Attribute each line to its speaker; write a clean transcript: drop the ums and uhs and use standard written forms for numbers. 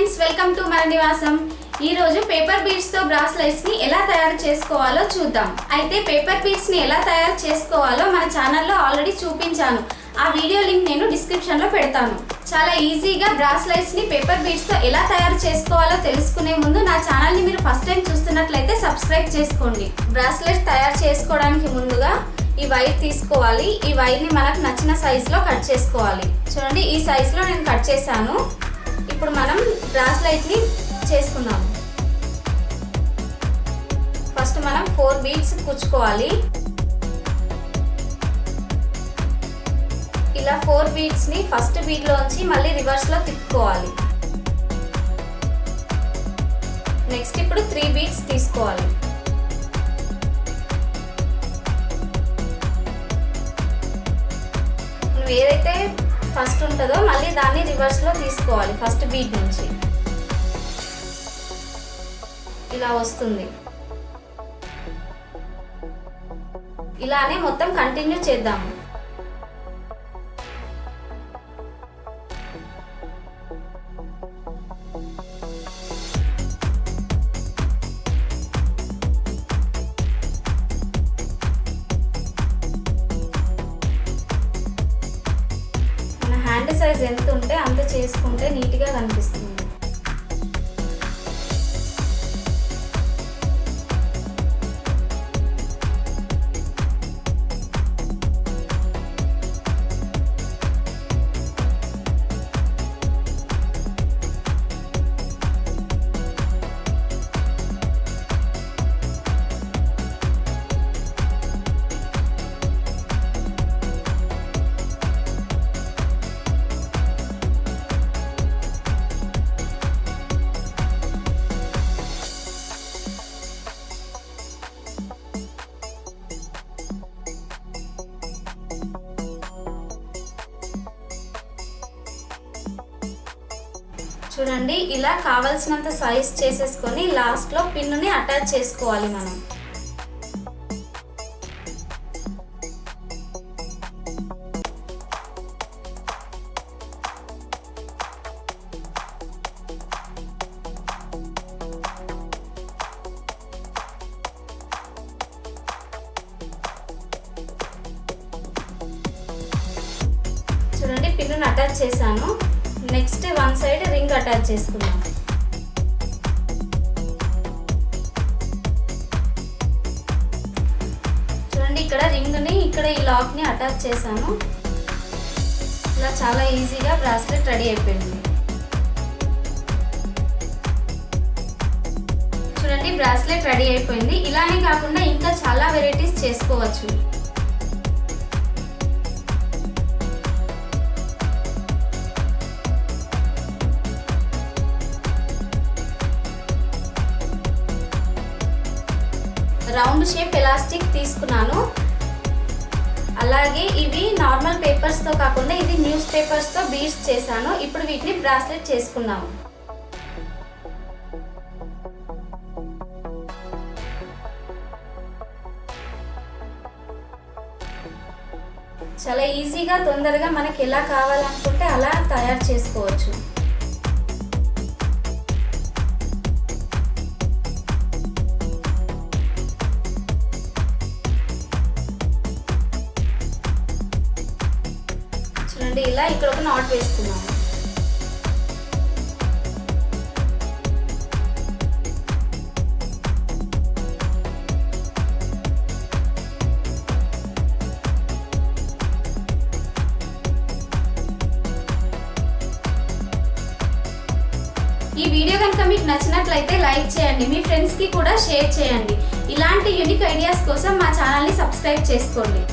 Speaker 1: Friends, welcome to mananivasam. ఈ రోజు paper beads తో బ్రాస్లెట్స్ ని ఎలా తయారు చేసుకోవాలో చూద్దాం. అయితే పేపర్ బీడ్స్ ని ఎలా తయారు చేసుకోవాలో మన ఛానల్లో ఆల్రెడీ చూపించాను. ఆ వీడియో లింక్ నేను డిస్క్రిప్షన్ లో పెడతాను. చాలా ఈజీగా బ్రాస్లెట్స్ ని పేపర్ బీడ్స్ తో ఎలా తయారు చేసుకోవాలో తెలుసుకునే ముందు నా ఛానల్ ని మీరు ఫస్ట్ టైం చూస్తున్నట్లయితే సబ్స్క్రైబ్ చేసుకోండి. బ్రాస్లెట్స్ తయారు చేసుకోవడానికి ముందుగా ఈ వైర్ తీసుకోవాలి. ఈ వైర్ ని మనకు నచ్చిన సైజ్ లో కట్ చేసుకోవాలి. చూడండి, ఈ సైజ్ లో నేను కట్ చేశాను. ఇప్పుడు మనం బ్రాస్లెట్ ని చేసుకుందాం. ఫస్ట్ మనం 4 బీడ్స్ కుచ్చుకోవాలి. ఇలా 4 బీడ్స్ ని ఫస్ట్ బీడ్ లోంచి మళ్ళీ రివర్స్ లో తిప్పుకోవాలి. నెక్స్ట్ ఇప్పుడు 3 బీడ్స్ తీసుకోవాలి. ఏదైతే ఫస్ట్ ఉంటుందో మళ్ళీ దాన్ని రివర్స్ లో తీసుకోవాలి. ఫస్ట్ బీడ్ నుంచి ఇలా వస్తుంది. ఇలానే మొత్తం కంటిన్యూ చేద్దాము. హ్యాండ్ సైజ్ ఎంత ఉంటే అంత చేసుకుంటే నీట్గా కనిపిస్తుంది. చూడండి, ఇలా కావాల్సినంత సైజ్ చేసేసుకొని లాస్ట్ లో పిన్నుని అటాచ్ చేసుకోవాలి మనం. చూడండి, పిన్నుని అటాచ్ చేశాను. Next one side ring attach చేసుకుందాం. చూడండి, ఇక్కడ రింగ్ని ఇక్కడ ఈ లాక్ని అటాచ్ చేశాను. ఇలా చాలా ఈజీగా బ్రాస్లెట్ రెడీ అయిపోయింది. చూడండి, బ్రాస్లెట్ రెడీ అయిపోయింది. ఇలానే కాకుండా ఇంకా చాలా వెరైటీస్ చేసుకోవచ్చు. రౌండ్ షేప్ ఎలాస్టిక్ తీసుకున్నాను. అలాగే ఇవి నార్మల్ పేపర్స్తో కాకుండా ఇది న్యూస్ పేపర్స్తో బీడ్స్ చేశాను. ఇప్పుడు వీటిని బ్రాస్లెట్ చేసుకున్నాము. చాలా ఈజీగా తొందరగా మనకి ఎలా కావాలనుకుంటే అలా తయారు చేసుకోవచ్చు. ఇలా ఇక్కడ ఒక నాట్ వేసుకున్నాము. ఈ వీడియో కనుక మీకు నచ్చినట్లయితే లైక్ చేయండి, మీ ఫ్రెండ్స్కి కూడా షేర్ చేయండి. ఇలాంటి యూనిక్ ఐడియాస్ కోసం మా ఛానల్ని సబ్స్క్రైబ్ చేసుకోండి.